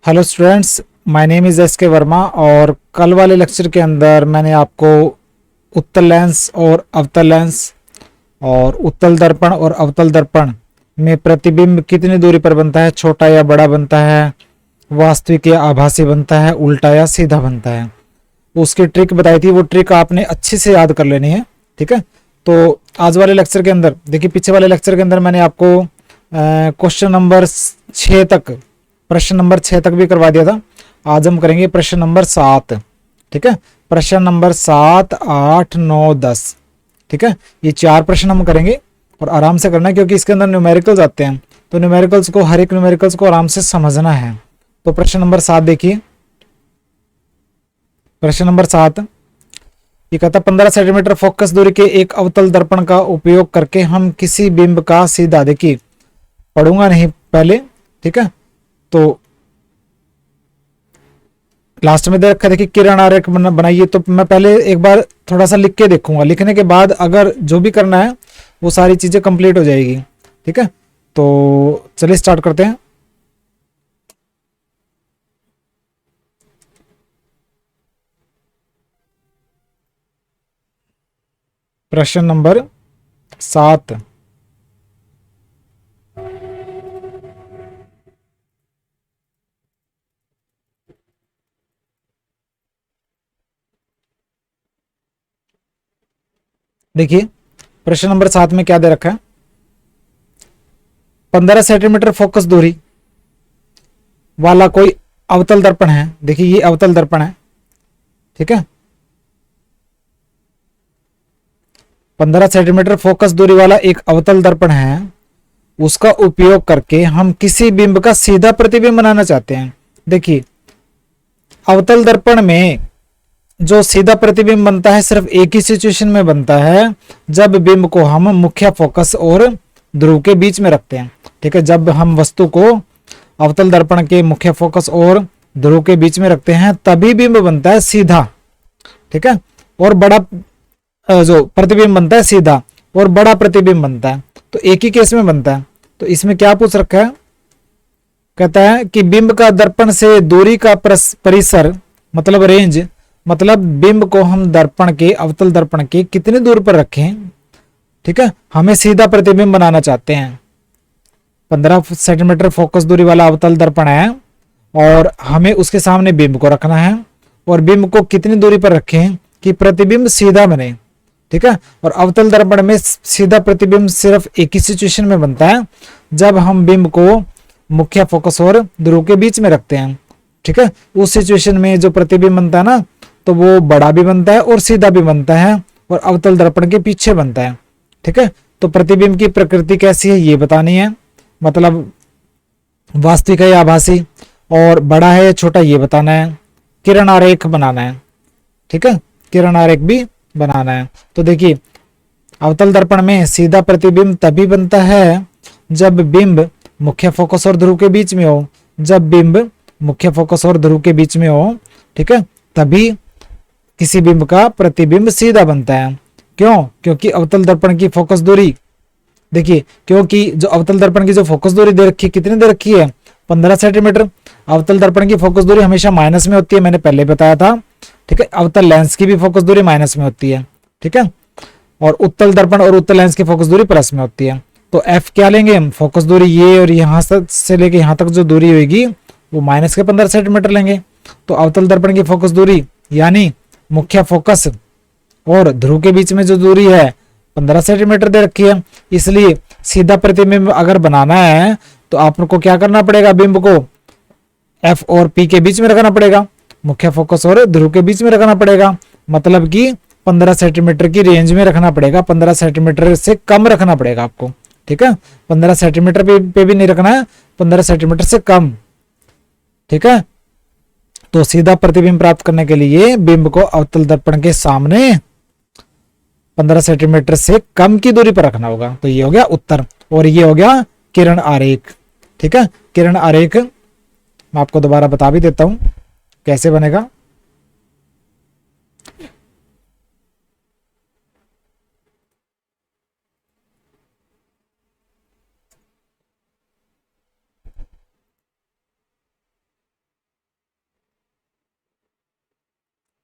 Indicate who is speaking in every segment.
Speaker 1: Hello students, my name is S के वर्मा। और कल वाले लेक्चर के अंदर मैंने आपको उत्तल लेंस और अवतल लेंस और उत्तल दर्पण और अवतल दर्पण में प्रतिबिंब कितनी दूरी पर बनता है, छोटा या बड़ा बनता है, वास्तविक या आभासी बनता है, उल्टा या सीधा बनता है, उसकी ट्रिक बताई थी। वो ट्रिक आपने अच्छे से याद कर लेनी है, ठीक है। तो आज वाले लेक्चर के अंदर देखिए, पीछे वाले लेक्चर के अंदर मैंने आपको क्वेश्चन नंबर 6 तक, प्रश्न नंबर 6 तक भी करवा दिया था। आज हम करेंगे प्रश्न नंबर 7, ठीक है। प्रश्न नंबर 7, 8, 9, 10, ठीक है। ये 4 प्रश्न हम करेंगे और आराम से करना है, क्योंकि इसके अंदर न्यूमेरिकल्स आते हैं। तो न्यूमेरिकल्स को, हर एक न्यूमेरिकल्स को आराम से समझना है। तो प्रश्न नंबर 7 देखिए। प्रश्न नंबर 7 ये कहता है 15 सेंटीमीटर फोकस दूरी के एक अवतल दर्पण का उपयोग करके हम किसी बिंब का सीधा, देखिए पढ़ूंगा नहीं पहले, ठीक है। तो लास्ट में दे रखा है, देखिए किरण आरेख बनाइए। तो मैं पहले एक बार थोड़ा सा लिख के देखूंगा, लिखने के बाद अगर जो भी करना है वो सारी चीजें कंप्लीट हो जाएगी, ठीक है। तो चलिए स्टार्ट करते हैं। प्रश्न नंबर 7, देखिए प्रश्न नंबर 7 में क्या दे रखा है। 15 सेंटीमीटर फोकस दूरी वाला कोई अवतल दर्पण है। देखिए ये अवतल दर्पण है, ठीक है। 15 सेंटीमीटर फोकस दूरी वाला एक अवतल दर्पण है, उसका उपयोग करके हम किसी बिंब का सीधा प्रतिबिंब बनाना चाहते हैं। देखिए अवतल दर्पण में जो सीधा प्रतिबिंब बनता है सिर्फ एक ही सिचुएशन में बनता है, जब बिंब को हम मुख्य फोकस और ध्रुव के बीच में रखते हैं, ठीक है। जब हम वस्तु को अवतल दर्पण के मुख्य फोकस और ध्रुव के बीच में रखते हैं तभी बिंब बनता है सीधा, ठीक है। और बड़ा जो प्रतिबिंब बनता है सीधा, और बड़ा प्रतिबिंब बनता है तो एक ही केस में बनता है। तो इसमें क्या पूछ रखा है, कहता है कि बिंब का दर्पण से दूरी का परिसर, मतलब रेंज, मतलब बिंब को हम दर्पण के, अवतल दर्पण के कितनी दूर पर रखें, ठीक है। हमें सीधा प्रतिबिंब बनाना चाहते हैं। 15 सेंटीमीटर फोकस दूरी वाला अवतल दर्पण है और हमें उसके सामने बिंब को रखना है, और बिंब को कितनी दूरी पर रखें कि प्रतिबिंब सीधा बने, ठीक है। और अवतल दर्पण में सीधा प्रतिबिंब सिर्फ एक ही सिचुएशन में बनता है, जब हम बिंब को मुख्य फोकस और ध्रुव के बीच में रखते हैं, ठीक है। उस सिचुएशन में जो प्रतिबिंब बनता है ना, तो वो बड़ा भी बनता है और सीधा भी बनता है और अवतल दर्पण के पीछे बनता है, ठीक है। तो प्रतिबिंब की प्रकृति कैसी है ये बतानी है, मतलब वास्तविक है या आभासी, और बड़ा है या छोटा ये बताना है, किरण आरेख बनाना है, ठीक है। किरण आरेख भी बनाना है। तो देखिए अवतल दर्पण में सीधा प्रतिबिंब तभी बनता है जब बिंब मुख्य फोकस और ध्रुव के बीच में हो। जब बिंब मुख्य फोकस और ध्रुव के बीच में हो, ठीक है, तभी किसी बिंब का प्रतिबिंब सीधा बनता है। क्यों? क्योंकि अवतल दर्पण की फोकस दूरी, देखिए क्योंकि जो अवतल दर्पण की जो फोकस दूरी दे रखी है, कितनी दे रखी है, 15 सेंटीमीटर। अवतल दर्पण की फोकस दूरी हमेशा माइनस में होती है, मैंने पहले बताया था, ठीक है। अवतल लेंस की भी फोकस दूरी माइनस में होती है, ठीक है। और उत्तल दर्पण और उत्तल लेंस की फोकस दूरी प्लस में होती है। तो एफ क्या लेंगे हम, फोकस दूरी ये, और यहां से लेके यहां तक जो दूरी होगी वो माइनस के 15 सेंटीमीटर लेंगे। तो अवतल दर्पण की फोकस दूरी यानी मुख्य फोकस और ध्रुव के बीच में जो दूरी है 15 सेंटीमीटर दे रखी है। इसलिए सीधा प्रतिबिंब अगर बनाना है तो आपको क्या करना पड़ेगा, बिंब को एफ और पी के बीच में रखना पड़ेगा, मुख्य फोकस और ध्रुव के बीच में रखना पड़ेगा, मतलब कि 15 सेंटीमीटर की रेंज में रखना पड़ेगा, 15 सेंटीमीटर से कम रखना पड़ेगा आपको, ठीक है। 15 सेंटीमीटर पे भी नहीं रखना है, 15 सेंटीमीटर से कम, ठीक है। तो सीधा प्रतिबिंब प्राप्त करने के लिए बिंब को अवतल दर्पण के सामने 15 सेंटीमीटर से कम की दूरी पर रखना होगा। तो ये हो गया उत्तर, और ये हो गया किरण आरेख, ठीक है। किरण आरेख मैं आपको दोबारा बता भी देता हूं कैसे बनेगा।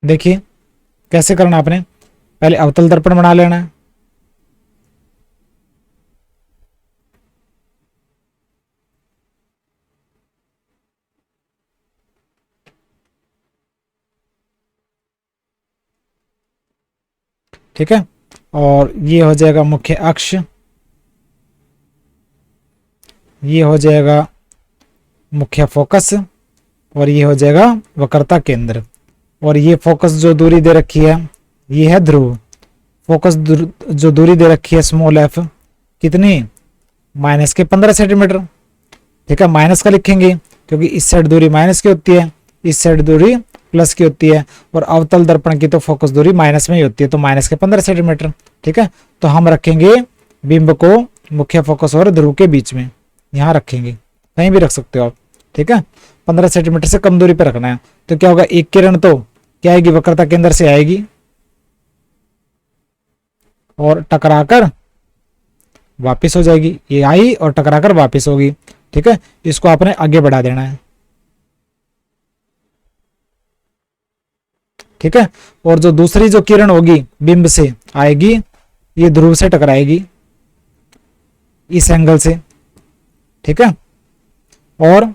Speaker 1: देखिए कैसे करना है, आपने पहले अवतल दर्पण बना लेना है। ठीक है, और ये हो जाएगा मुख्य अक्ष, ये हो जाएगा मुख्य फोकस, और ये हो जाएगा वक्रता केंद्र। और ये फोकस जो दूरी दे रखी है ये है ध्रुव। फोकस जो दूरी दे रखी है स्मॉल एफ, कितनी, माइनस के 15 सेंटीमीटर। ठीक है, माइनस का लिखेंगे क्योंकि इस साइड दूरी माइनस की होती है, इस साइड दूरी प्लस की होती है, और अवतल दर्पण की तो फोकस दूरी माइनस में ही होती है, तो माइनस के 15 सेंटीमीटर। ठीक है, तो हम रखेंगे बिंब को मुख्य फोकस और ध्रुव के बीच में, यहाँ रखेंगे, कहीं भी रख सकते हो आप। ठीक है, 15 सेंटीमीटर से कम दूरी पर रखना है। तो क्या होगा, एक किरण तो क्या आएगी, वक्रता केंद्र से आएगी और टकराकर वापस हो जाएगी, ये आई और टकराकर वापस होगी। ठीक है, इसको आपने आगे बढ़ा देना है। ठीक है, और जो दूसरी जो किरण होगी बिंब से आएगी, ये ध्रुव से टकराएगी इस एंगल से। ठीक है, और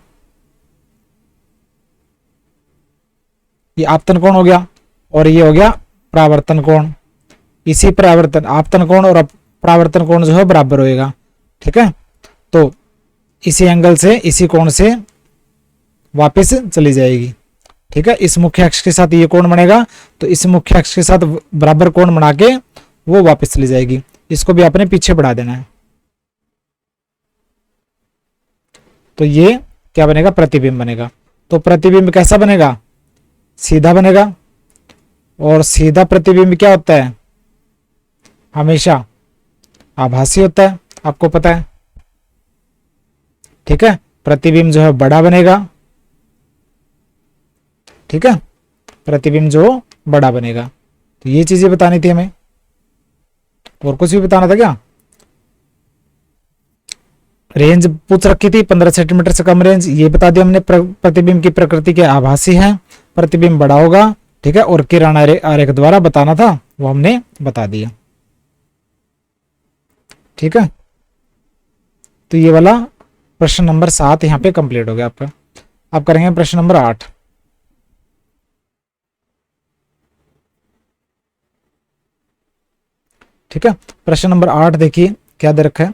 Speaker 1: ये आपतन कोण हो गया और ये हो गया परावर्तन कोण। इसी परावर्तन, आपतन कोण और परावर्तन कोण जो है बराबर होएगा। ठीक है, तो इसी एंगल से, इसी कोण से वापस चली जाएगी। ठीक है, इस मुख्य अक्ष के साथ ये कोण बनेगा, तो इस मुख्य अक्ष के साथ बराबर कोण बना के वो वापस चली जाएगी। इसको भी आपने पीछे बढ़ा देना है। तो ये क्या बनेगा, प्रतिबिंब बनेगा। तो प्रतिबिंब कैसा बनेगा, सीधा बनेगा। और सीधा प्रतिबिंब क्या होता है, हमेशा आभासी होता है, आपको पता है। ठीक है, प्रतिबिंब जो है बड़ा बनेगा। ठीक है, प्रतिबिंब जो बड़ा बनेगा। तो ये चीजें बतानी थी हमें, और कुछ भी बताना था क्या। रेंज पूछ रखी थी 15 सेंटीमीटर से कम रेंज, ये बता दिया हमने। प्रतिबिंब की प्रकृति के आभासी है, प्रतिबिंब बड़ा होगा। ठीक है, और किरण आरेख द्वारा बताना था, वो हमने बता दिया। ठीक है, तो ये वाला प्रश्न नंबर 7 यहाँ पे कंप्लीट हो गया आपका। अब करेंगे प्रश्न नंबर 8। ठीक है, प्रश्न नंबर 8 देखिए क्या दे रखा है।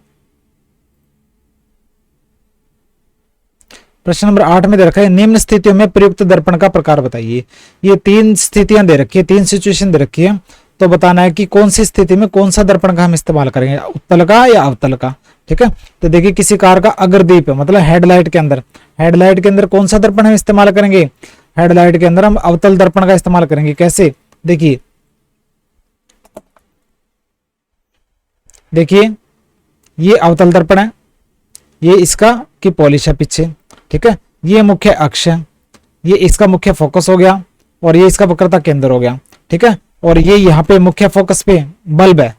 Speaker 1: प्रश्न नंबर 8 में दे रखा है, निम्न स्थितियों में प्रयुक्त दर्पण का प्रकार बताइए। ये 3 स्थितियां दे रखी है, 3 सिचुएशन दे रखी है, तो बताना है कि कौन सी स्थिति में कौन सा दर्पण का हम इस्तेमाल करेंगे, उत्तल का या अवतल का। ठीक है, तो देखिए किसी कार का अग्रदीप मतलब हेडलाइट के अंदर, हेडलाइट के अंदर कौन सा दर्पण हम इस्तेमाल करेंगे, हेडलाइट के अंदर हम अवतल दर्पण का इस्तेमाल करेंगे। कैसे, देखिए देखिए ये अवतल दर्पण है, ये इसका की पॉलिश है पीछे। ठीक है, ये मुख्य अक्ष है, ये इसका मुख्य फोकस हो गया, और ये इसका वक्रता केंद्र हो गया। ठीक है, और ये यहाँ पे मुख्य फोकस पे बल्ब है,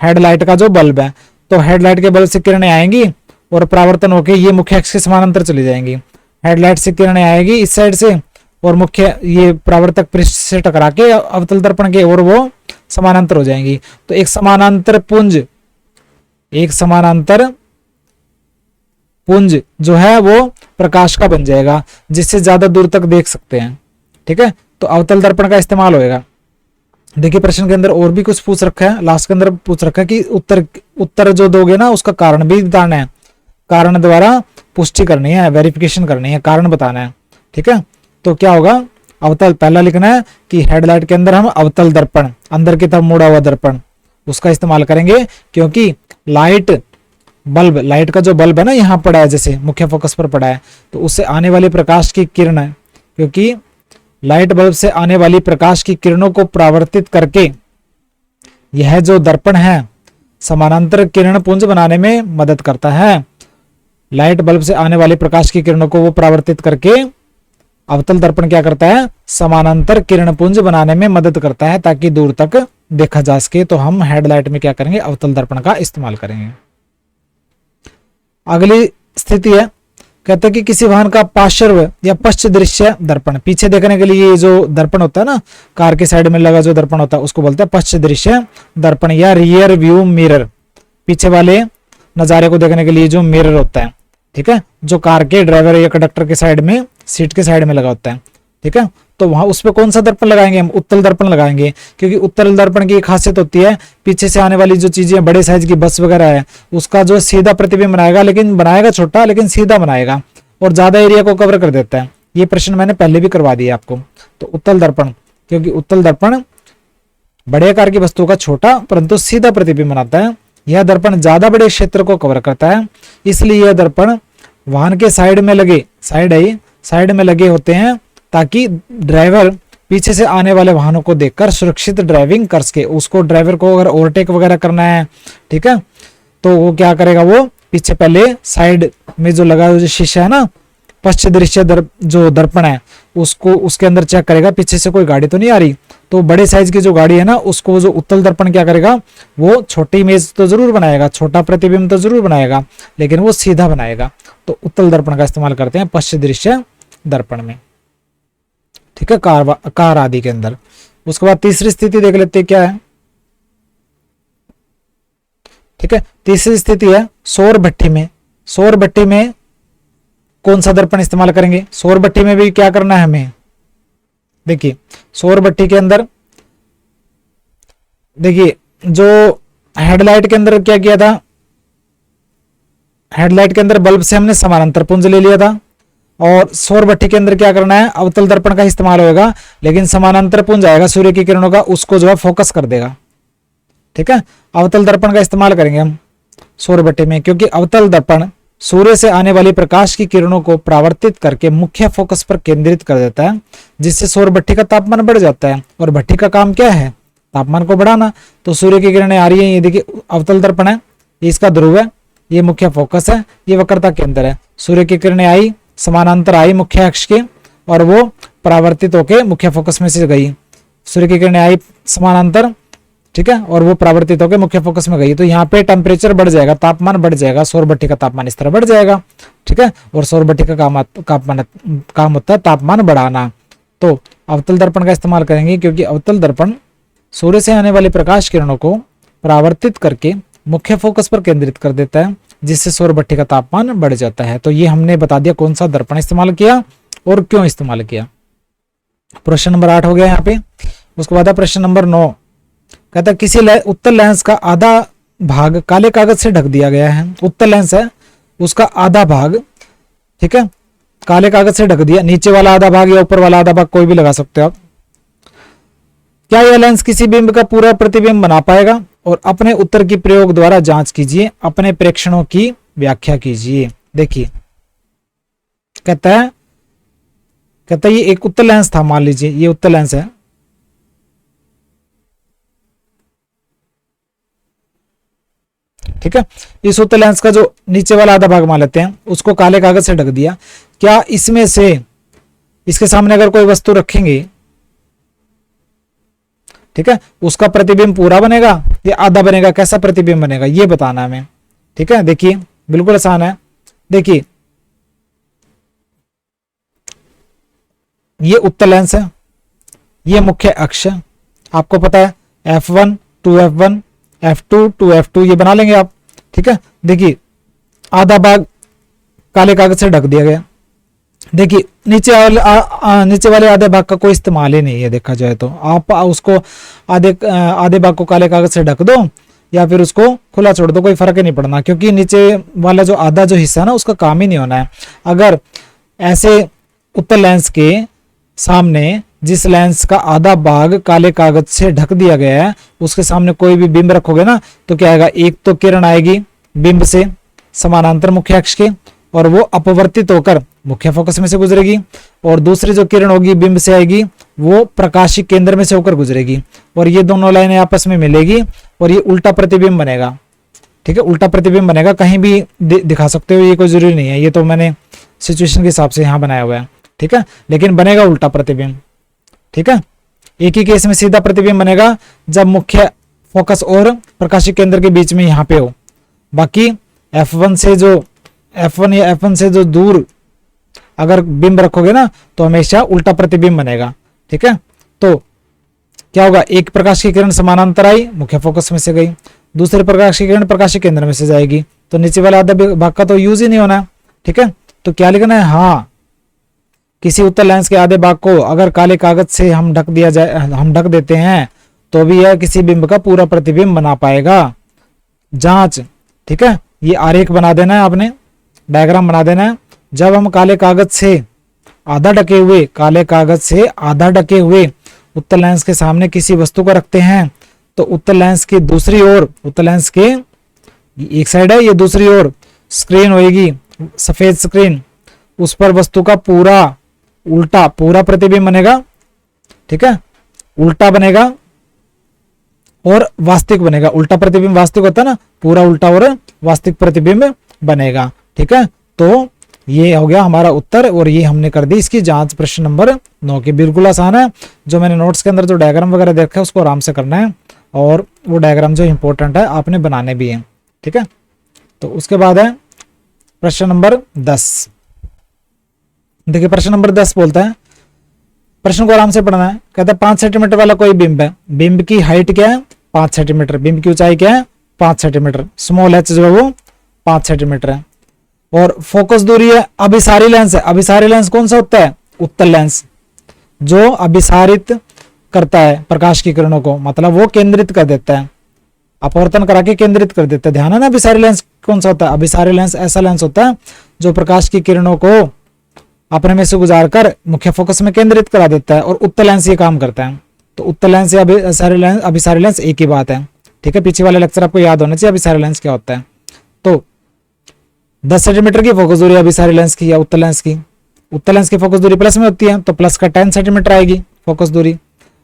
Speaker 1: हेडलाइट का जो बल्ब है, तो हेडलाइट के बल्ब से किरणें आएंगी और परावर्तन होकर ये मुख्य अक्ष के समानांतर चली जाएंगी। हेडलाइट से किरणें आएगी इस साइड से, और मुख्य ये परावर्तक पृष्ठ से टकरा के अवतल दर्पण के, और वो समानांतर हो जाएंगी। तो एक समानांतर पुंज, एक समानांतर पुंज जो है वो प्रकाश का बन जाएगा, जिससे ज्यादा दूर तक देख सकते हैं। ठीक है, तो अवतल दर्पण का इस्तेमाल होएगा। देखिए प्रश्न के अंदर और भी कुछ पूछ रखा है, लास्ट के अंदर पूछ रखा है कि उत्तर जो दोगे ना उसका कारण भी बताना है, कारण द्वारा पुष्टि करनी है, वेरिफिकेशन करनी है, कारण बताना है। ठीक है, तो क्या होगा, अवतल पहला लिखना है कि हेडलाइट के अंदर हम अवतल दर्पण, अंदर की तरफ मुड़ा हुआ दर्पण, उसका इस्तेमाल करेंगे, क्योंकि लाइट बल्ब, लाइट का जो बल्ब है ना यहाँ पड़ा है, जैसे मुख्य फोकस पर पड़ा है, तो उससे आने वाली प्रकाश की किरण है, क्योंकि लाइट बल्ब से आने वाली प्रकाश की किरणों को परावर्तित करके यह जो दर्पण है समानांतर किरण पुंज बनाने में मदद करता है। लाइट बल्ब से आने वाली प्रकाश की किरणों को वो परावर्तित करके अवतल दर्पण क्या करता है, समानांतर किरण पुंज बनाने में मदद करता है, ताकि दूर तक देखा जा सके। तो हम हेडलाइट में क्या करेंगे, अवतल दर्पण का इस्तेमाल करेंगे। अगली स्थिति है, कहते हैं कि किसी वाहन का पार्श्व या पश्च दृश्य दर्पण, पीछे देखने के लिए ये जो दर्पण होता है ना, कार के साइड में लगा जो दर्पण होता है उसको बोलते हैं पश्च दृश्य दर्पण या रियर व्यू मिरर, पीछे वाले नजारे को देखने के लिए जो मिरर होता है, ठीक है, जो कार के ड्राइवर या कंडक्टर के साइड में, सीट के साइड में लगा होता है, ठीक है। तो वहां उस पर कौन सा दर्पण लगाएंगे हम? उत्तल दर्पण लगाएंगे, क्योंकि उत्तल दर्पण की एक खासियत होती है, पीछे से आने वाली जो चीजें, बड़े साइज की बस वगैरह है, उसका जो सीधा प्रतिबिंब बनाएगा, लेकिन बनाएगा छोटा लेकिन सीधा बनाएगा और ज्यादा एरिया को कवर कर देता है। ये प्रश्न मैंने पहले भी करवा दिया आपको। तो उत्तल दर्पण, क्योंकि उत्तल दर्पण बड़े आकार की वस्तु का छोटा परंतु सीधा प्रतिबिंब बनाता है। यह दर्पण ज्यादा बड़े क्षेत्र को कवर करता है, इसलिए यह दर्पण वाहन के साइड में लगे, साइड में लगे होते हैं ताकि ड्राइवर पीछे से आने वाले वाहनों को देखकर सुरक्षित ड्राइविंग कर सके। उसको ड्राइवर को अगर ओवरटेक वगैरह करना है, ठीक है, तो वो क्या करेगा, वो पीछे पहले साइड में जो लगा जो शीशा है ना, पश्चिम दृश्य जो दर्पण है, उसको उसके अंदर चेक करेगा पीछे से कोई गाड़ी तो नहीं आ रही। तो बड़े साइज की जो गाड़ी है ना, उसको जो उत्तल दर्पण क्या करेगा, वो छोटी इमेज तो जरूर बनाएगा, छोटा प्रतिबिंब तो जरूर बनाएगा, लेकिन वो सीधा बनाएगा। तो उत्तल दर्पण का इस्तेमाल करते हैं पश्चिम दृश्य दर्पण में, ठीक है, कार आदि के अंदर। उसके बाद तीसरी स्थिति देख लेते हैं क्या है, ठीक है। तीसरी स्थिति है सौर भट्ठी में। सौर भट्ठी में कौन सा दर्पण इस्तेमाल करेंगे? सौर भट्ठी में भी क्या करना है हमें, देखिए सौर भट्ठी के अंदर, देखिए जो हेडलाइट के अंदर क्या किया था, हेडलाइट के अंदर बल्ब से हमने समानांतर पुंज ले लिया था, और सौर भट्ठी के अंदर क्या करना है, अवतल दर्पण का इस्तेमाल होगा, लेकिन समानांतर पुंज आएगा सूर्य की किरणों का, उसको जो है फोकस कर देगा, ठीक है। अवतल दर्पण का इस्तेमाल करेंगे हम सौर भट्ठी में, क्योंकि अवतल दर्पण सूर्य से आने वाली प्रकाश की किरणों को परावर्तित करके मुख्य फोकस पर केंद्रित कर देता है, जिससे सौर भट्ठी का तापमान बढ़ जाता है। और भट्ठी का काम क्या है, तापमान को बढ़ाना। तो सूर्य की किरणें आ रही है, ये देखिए अवतल दर्पण है, ये इसका ध्रुव है, ये मुख्य फोकस है, ये वक्रता केंद्र है। सूर्य की किरणें आई, समानांतर आई मुख्य अक्ष के, और वो परावर्तित होकर मुख्य फोकस में से गई। सूर्य की किरणें आई समानांतर, ठीक है, और वो परावर्तित होकर मुख्य फोकस में गई। तो यहाँ पे टेम्परेचर बढ़ जाएगा, तापमान बढ़ जाएगा, सौर भट्ठी का तापमान इस तरह बढ़ जाएगा, ठीक है। और सौर भट्ठी का काम होता है तापमान बढ़ाना। तो अवतल दर्पण का इस्तेमाल करेंगे, क्योंकि अवतल दर्पण सूर्य से आने वाली प्रकाश किरणों को परावर्तित करके मुख्य फोकस पर केंद्रित कर देता है, जिससे सौर भट्ठी का तापमान बढ़ जाता है। तो ये हमने बता दिया कौन सा दर्पण इस्तेमाल किया और क्यों इस्तेमाल किया। प्रश्न नंबर 8 हो गया यहाँ पे। उसके बाद प्रश्न नंबर 9, कहता है किसी उत्तल लेंस का आधा भाग काले कागज से ढक दिया गया है। उत्तल लेंस है, उसका आधा भाग, ठीक है, काले कागज से ढक दिया। नीचे वाला आधा भाग या ऊपर वाला आधा भाग कोई भी लगा सकते हो आप। क्या यह लेंस किसी बिंब का पूरा प्रतिबिंब बना पाएगा? और अपने उत्तर की प्रयोग द्वारा जांच कीजिए, अपने प्रेक्षणों की व्याख्या कीजिए। देखिए कहता है ये एक उत्तल लेंस था, मान लीजिए ये उत्तल लेंस है, ठीक है। इस उत्तल लेंस का जो नीचे वाला आधा भाग मान लेते हैं, उसको काले कागज से ढक दिया। क्या इसमें से इसके सामने अगर कोई वस्तु रखेंगे, ठीक है, उसका प्रतिबिंब पूरा बनेगा या आधा बनेगा? कैसा प्रतिबिंब बनेगा ये बताना हमें, ठीक है। देखिए बिल्कुल आसान है। देखिए ये उत्तल लेंस है, ये मुख्य अक्ष है, आपको पता है F1 2F1 F2 2F2 ये बना लेंगे आप, ठीक है। देखिए आधा भाग काले कागज से ढक दिया गया। देखिए नीचे वाले आधे भाग का कोई इस्तेमाल ही नहीं है, देखा जाए तो। आप उसको आधे भाग को काले कागज से ढक दो या फिर उसको खुला छोड़ दो, कोई फर्क ही नहीं पड़ना, क्योंकि नीचे वाला जो आधा जो हिस्सा है ना, उसका काम ही नहीं होना है। अगर ऐसे उत्तल लेंस के सामने जिस लेंस का आधा भाग काले कागज से ढक दिया गया है, उसके सामने कोई भी बिंब रखोगे ना, तो क्या आएगा, एक तो किरण आएगी बिंब से समानांतर मुख्य अक्ष के, और वो अपवर्तित होकर मुख्य फोकस में से गुजरेगी, और दूसरी जो किरण होगी बिंब से आएगी, वो प्रकाशिक केंद्र में से होकर गुजरेगी, और ये दोनों लाइनें आपस में मिलेगी और ये उल्टा प्रतिबिंब बनेगा, ठीक है। उल्टा प्रतिबिंब बनेगा, कहीं भी दिखा सकते हो, ये कोई जरूरी नहीं है, ये तो मैंने सिचुएशन के हिसाब से यहाँ बनाया हुआ है, ठीक है, लेकिन बनेगा उल्टा प्रतिबिंब, ठीक है। एक ही केस में सीधा प्रतिबिंब बनेगा जब मुख्य फोकस और प्रकाशिक केंद्र के बीच में यहाँ पे हो। बाकी F1 या F1 से जो दूर अगर बिंब रखोगे ना तो हमेशा उल्टा प्रतिबिंब बनेगा। ठीक है, तो क्या होगा, एक प्रकाश की किरण समानांतर आई, मुख्य फोकस में से गई, दूसरे प्रकाश की किरण प्रकाशिक केंद्र में से जाएगी, तो नीचे वाला आधा भाग का तो यूज ही नहीं होना। ठीक है, तो क्या लिखना है, हाँ किसी उत्तल लेंस के आधे भाग को अगर काले कागज से हम ढक देते हैं तो भी यह किसी बिंब का पूरा प्रतिबिंब बना पाएगा। जांच, ठीक है, ये आरेख बना देना है आपने, डायग्राम बना देना है। जब हम काले कागज से आधा ढके हुए उत्तल लेंस के सामने किसी वस्तु को रखते हैं तो उत्तल लेंस की दूसरी ओर, उत्तल लेंस के एक साइड है, ये दूसरी ओर स्क्रीन होगी, सफेद स्क्रीन, उस पर वस्तु का पूरा प्रतिबिंब बनेगा। ठीक है, उल्टा बनेगा और वास्तविक बनेगा। उल्टा प्रतिबिंब वास्तविक होता है ना, पूरा उल्टा और वास्तविक प्रतिबिंब बनेगा। ठीक है, तो ये हो गया हमारा उत्तर और ये हमने कर दी इसकी जांच प्रश्न नंबर 9 की। बिल्कुल आसान है, जो मैंने नोट्स के अंदर जो डायग्राम वगैरह देखा है उसको आराम से करना है और वो डायग्राम जो इंपॉर्टेंट है आपने बनाने भी हैं। ठीक है, तो उसके बाद है प्रश्न नंबर 10। देखिए प्रश्न नंबर 10 बोलता है, प्रश्न को आराम से पढ़ना है। कहता है 5 सेंटीमीटर वाला कोई बिंब है, बिंब की हाइट क्या है 5 सेंटीमीटर, बिंब की ऊंचाई क्या है 5 सेंटीमीटर, स्मॉल एच जो है वो 5 सेंटीमीटर है और फोकस दूरी है अभिसारी लेंस है। अभिसारी लेंस कौन सा होता है, उत्तल लेंस, जो अभिसारित करता है प्रकाश की किरणों को, मतलब वो केंद्रित कर देता है, अपवर्तन करा के केंद्रित कर देता है। ध्यान है ना, अभिसारी लेंस कौन सा होता है, अभिसारी लेंस ऐसा लेंस होता है जो प्रकाश की किरणों को अपने में से गुजार कर मुख्य फोकस में केंद्रित करा देता है और उत्तल लेंस ये काम करता है। तो उत्तल लेंस या अभिसारी लेंस एक ही बात है। ठीक है, पीछे वाले लेक्चर आपको याद होना चाहिए अभिसारी लेंस क्या होता है। तो 10 सेंटीमीटर की फोकस दूरी अभिसारी लेंस की या उत्तल लेंस की, उत्तल लेंस की फोकस दूरी प्लस में होती है तो प्लस का 10 सेंटीमीटर आएगी फोकस दूरी,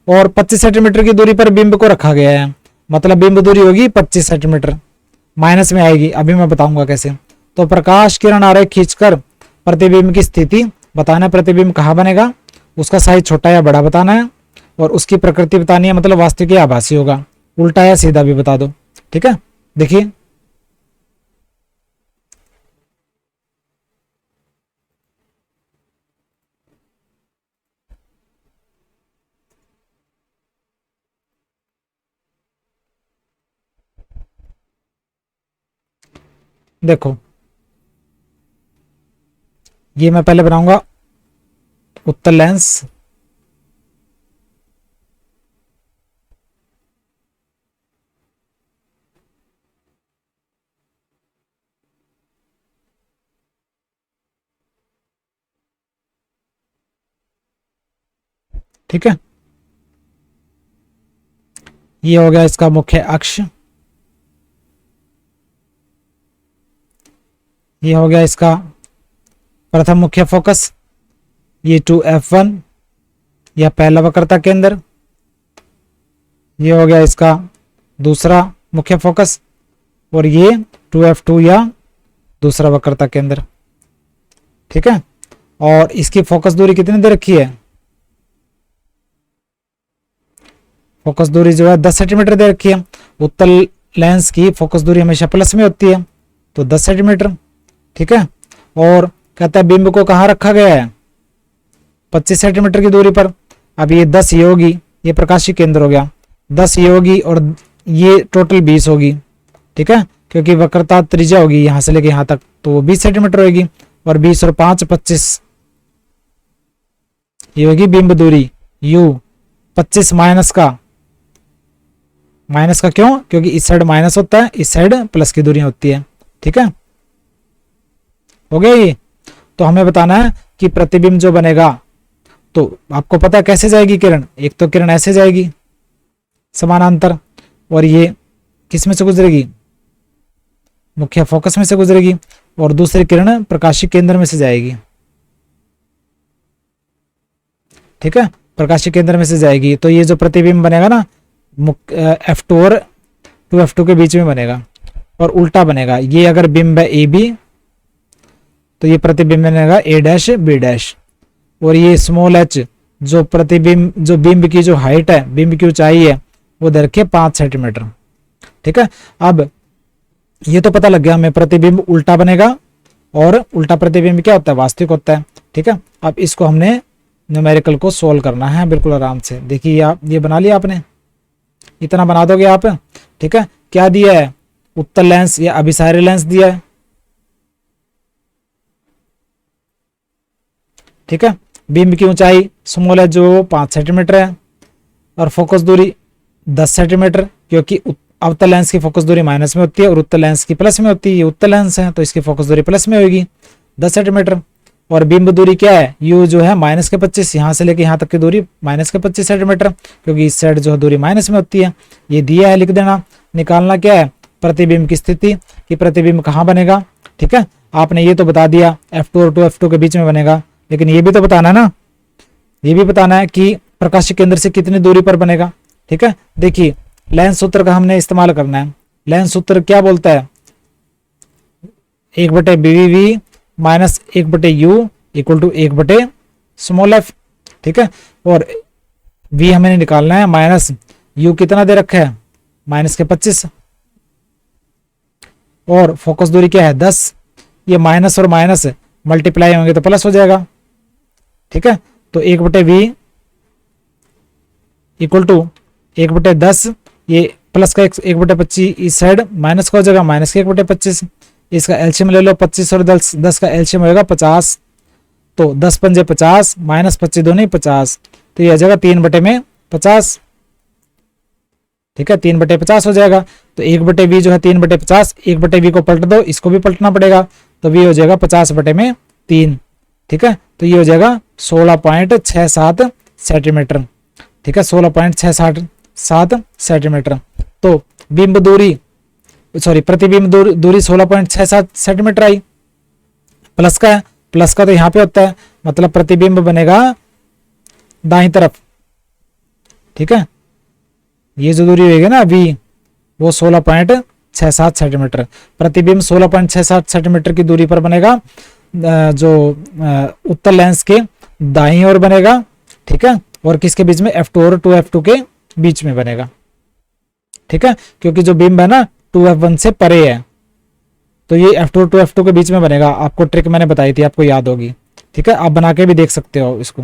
Speaker 1: और 25 सेंटीमीटर की दूरी पर बिंब को रखा गया है, मतलब बिंब दूरी होगी 25 सेंटीमीटर, माइनस में आएगी, अभी मैं बताऊंगा कैसे। तो प्रकाश किरण आरेख खींचकर प्रतिबिंब की स्थिति बताना है, प्रतिबिंब कहाँ बनेगा, उसका साइज छोटा या बड़ा बताना है और उसकी प्रकृति बतानी है, मतलब वास्तविक या आभासी होगा, उल्टा या सीधा भी बता दो। ठीक है, देखिए देखो, ये मैं पहले बनाऊंगा उत्तल लेंस, ठीक है, ये हो गया इसका मुख्य अक्ष, ये हो गया इसका प्रथम मुख्य फोकस, ये 2F1 या पहला वक्रता केंद्र, ये हो गया इसका दूसरा मुख्य फोकस और ये 2F2 या दूसरा वक्रता केंद्र। ठीक है, और इसकी फोकस दूरी कितनी दे रखी है, फोकस दूरी जो है 10 सेंटीमीटर दे रखी है। उत्तल लेंस की फोकस दूरी हमेशा प्लस में होती है तो 10 सेंटीमीटर। ठीक है, और कहता है बिंब को कहाँ रखा गया है 25 सेंटीमीटर की दूरी पर। अब ये 10 ये होगी, ये प्रकाशिक केंद्र हो गया, 10 ये होगी और ये टोटल 20 होगी। ठीक है, क्योंकि वक्रता त्रिज्या होगी यहाँ से लेके यहाँ तक तो वो 20 सेंटीमीटर होगी और 20 और 5 25, ये होगी बिंब दूरी u। 25 माइनस का क्यों, क्योंकि इस साइड माइनस होता है, इस साइड प्लस की दूरी होती है। ठीक है, हो गया ये। तो हमें बताना है कि प्रतिबिंब जो बनेगा, तो आपको पता है कैसे जाएगी किरण, एक तो किरण ऐसे जाएगी समानांतर और ये किस में से गुजरेगी, मुख्य फोकस में से गुजरेगी, और दूसरी किरण प्रकाशिक केंद्र में से जाएगी। ठीक है, प्रकाशिक केंद्र में से जाएगी, तो ये जो प्रतिबिंब बनेगा ना F2 और 2F2 के बीच में बनेगा और उल्टा बनेगा। ये अगर बिंब है AB तो ये प्रतिबिंब बनेगा A' B', और ये स्मॉल h जो प्रतिबिंब जो बिंब की जो हाइट है, बिंब की ऊंचाई है वो दे रखी है 5 सेंटीमीटर। ठीक है, अब ये तो पता लग गया हमें प्रतिबिंब उल्टा बनेगा और उल्टा प्रतिबिंब क्या होता है, वास्तविक होता है। ठीक है, अब इसको हमने न्यूमेरिकल को सोल्व करना है बिल्कुल आराम से। देखिए आप ये बना लिया आपने, इतना बना दोगे आप। ठीक है, क्या दिया है, उत्तल लेंस या अभिसारी लेंस दिया है। ठीक है, बीम की ऊंचाई स्मॉल है जो 5 सेंटीमीटर है और फोकस दूरी 10 सेंटीमीटर, क्योंकि अवतल लेंस की फोकस दूरी माइनस में होती है और उत्तल लेंस की प्लस में होती है। ये उत्तल लेंस है तो इसकी फोकस दूरी प्लस में होगी 10 सेंटीमीटर। और बिंब दूरी क्या है, यू जो है माइनस के 25, यहाँ से लेके यहाँ तक की दूरी माइनस के 25 सेंटीमीटर, क्योंकि इस साइड जो है दूरी माइनस में होती है। ये दिया है, लिख देना। निकालना क्या है, प्रतिबिंब की स्थिति कि प्रतिबिंब कहाँ बनेगा। ठीक है, आपने ये तो बता दिया F2 और 2F2 के बीच में बनेगा, लेकिन ये भी तो बताना है ना, ये भी बताना है कि प्रकाशिक केंद्र से कितनी दूरी पर बनेगा। ठीक है, देखिए लेंस सूत्र का हमने इस्तेमाल करना है। लेंस सूत्र क्या बोलता है, 1/BV minus 1/U equal to 1/f। ठीक है, और v हमें निकालना है, माइनस u कितना दे रखा है, माइनस के 25, और फोकस दूरी क्या है 10। ये माइनस और माइनस मल्टीप्लाई होंगे तो प्लस हो जाएगा। ठीक है, तो 1/v इक्वल टू 1/10, ये प्लस का 1/25 इस साइड माइनस का हो जाएगा, माइनस के 1/25। इसका एलसीएम ले लो, 25 और 10 का एलसीएम होगा 50, तो 10 पंजे 50 माइनस 25 दूनी 50, तो ये आ जाएगा 3/50। ठीक है, 3/50 हो जाएगा। तो 1/v जो है 3/50, 1/v को पलट दो, इसको भी पलटना पड़ेगा, तो v हो जाएगा 50/3। ठीक है, तो ये हो जाएगा 16.67 सेंटीमीटर। ठीक है, 16.67 सेंटीमीटर। तो बिंब दूरी सॉरी प्रतिबिंब दूरी 16.67 सेंटीमीटर आई। प्लस का है, प्लस का तो यहाँ पे होता है, मतलब प्रतिबिंब बनेगा दाईं तरफ। ठीक है, ये जो दूरी होगी ना v, वो 16.67 सेंटीमीटर, प्रतिबिंब 16.67 सेंटीमीटर की दूरी पर बनेगा, जो उत्तल लेंस के दाईं ओर बनेगा। ठीक है, और किसके बीच में, F2 और 2F2 के बीच में बनेगा। ठीक है, क्योंकि जो बिंब है ना 2F1 से परे है, तो ये F2 और 2F2 के बीच में बनेगा। आपको ट्रिक मैंने बताई थी, आपको याद होगी। ठीक है, आप बना के भी देख सकते हो इसको।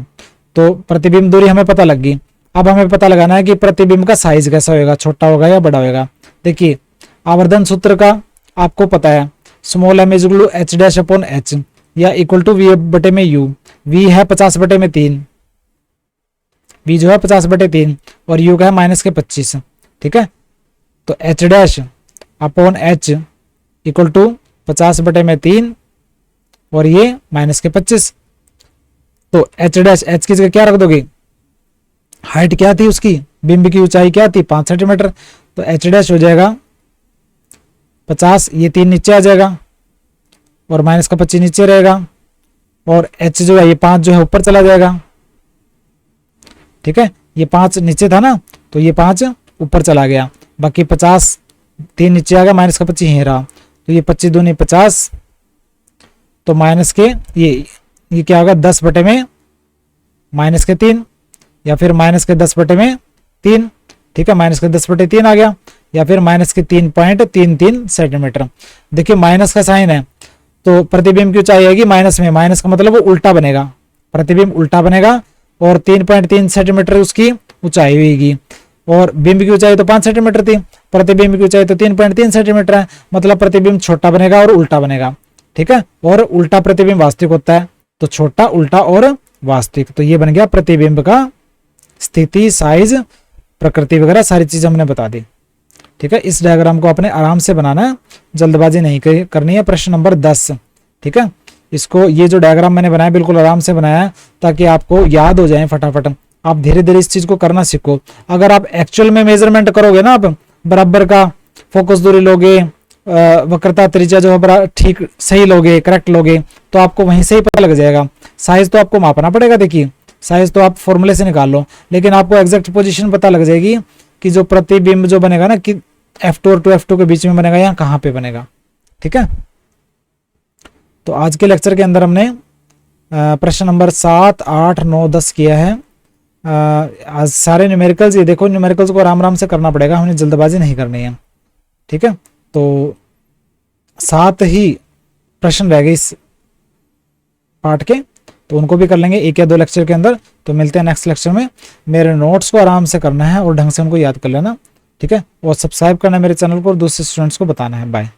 Speaker 1: तो प्रतिबिंब दूरी हमें पता लग गई। अब हमें पता लगाना है कि प्रतिबिंब का साइज कैसा होगा, छोटा होगा या बड़ा होगा। देखिए आवर्धन सूत्र का आपको पता है, small m equal to h dash upon h या इक्वल टू v/u। v है 50/3, v जो है 50/3 और u का है माइनस के 25। ठीक है, तो h dash upon h equal to 50/3 और ये माइनस के 25। तो h डैश, h की जगह क्या रख दोगे, हाइट क्या थी उसकी, बिंब की ऊंचाई क्या थी 5 सेंटीमीटर, तो h डैश हो जाएगा 50, ये 3 नीचे आ जाएगा और माइनस का 25 नीचे रहेगा, और h जो है ये 5 जो है ऊपर चला जाएगा। ठीक है, ये 5 नीचे था ना, तो ये 5 ऊपर चला गया, बाकी 50 3 नीचे आ गया, माइनस का 25 यहीं रहा, तो ये 25 दूनी 50, तो माइनस के ये क्या होगा 10 में माइनस के 3 या फिर माइनस के 10/3। ठीक है, माइनस के 10/3 आ गया, या फिर माइनस के 3.33 सेंटीमीटर। देखिए माइनस का साइन है तो प्रतिबिंब की ऊंचाई आएगी माइनस में, माइनस का मतलब वो उल्टा बनेगा, प्रतिबिंब उल्टा बनेगा, और 3.3 सेंटीमीटर उसकी ऊंचाई होगी, और बिंब की ऊंचाई तो 5 सेंटीमीटर थी, प्रतिबिंब की ऊंचाई तो 3.3 सेंटीमीटर है, मतलब प्रतिबिंब छोटा बनेगा और उल्टा बनेगा। ठीक है, और उल्टा प्रतिबिंब वास्तविक होता है, तो छोटा, उल्टा और वास्तविक, तो ये बन गया प्रतिबिंब का स्थिति, साइज, प्रकृति वगैरह सारी चीज हमने बता दी। ठीक है, इस डायग्राम को आपने आराम से बनाना है, जल्दबाजी नहीं करनी है। प्रश्न नंबर 10। ठीक है, इसको, ये जो डायग्राम मैंने बनाया बिल्कुल आराम से बनाया है ताकि आपको याद हो जाए फटाफट। आप धीरे धीरे इस चीज को करना सीखो। अगर आप एक्चुअल में मेजरमेंट करोगे ना, आप बराबर का फोकस दूरी लोगे, वक्रता त्रिज्या जो है ठीक सही लोगे, करेक्ट लोगे, तो आपको वहीं से ही पता लग जाएगा। साइज तो आपको मापना पड़ेगा, देखिए साइज तो आप फॉर्मूले से निकाल लो, लेकिन आपको एग्जैक्ट पोजीशन पता लग जाएगी कि जो प्रतिबिंब जो बनेगा ना, कि F2 और 2F2 के बीच में बनेगा या कहाँ पे बनेगा। ठीक है, तो आज के लेक्चर के अंदर हमने प्रश्न नंबर 7, 8, 9, 10 किया है। आज सारे न्यूमेरिकल्स, ये देखो न्यूमेरिकल्स को आराम आराम से करना पड़ेगा, हमने जल्दबाजी नहीं करनी है। ठीक है, तो 7 ही प्रश्न रह गए इस पार्ट के, तो उनको भी कर लेंगे 1 या 2 लेक्चर के अंदर। तो मिलते हैं नेक्स्ट लेक्चर में। मेरे नोट्स को आराम से करना है और ढंग से उनको याद कर लेना, ठीक है। और सब्सक्राइब करना है मेरे चैनल को और दूसरे स्टूडेंट्स को बताना है। बाय।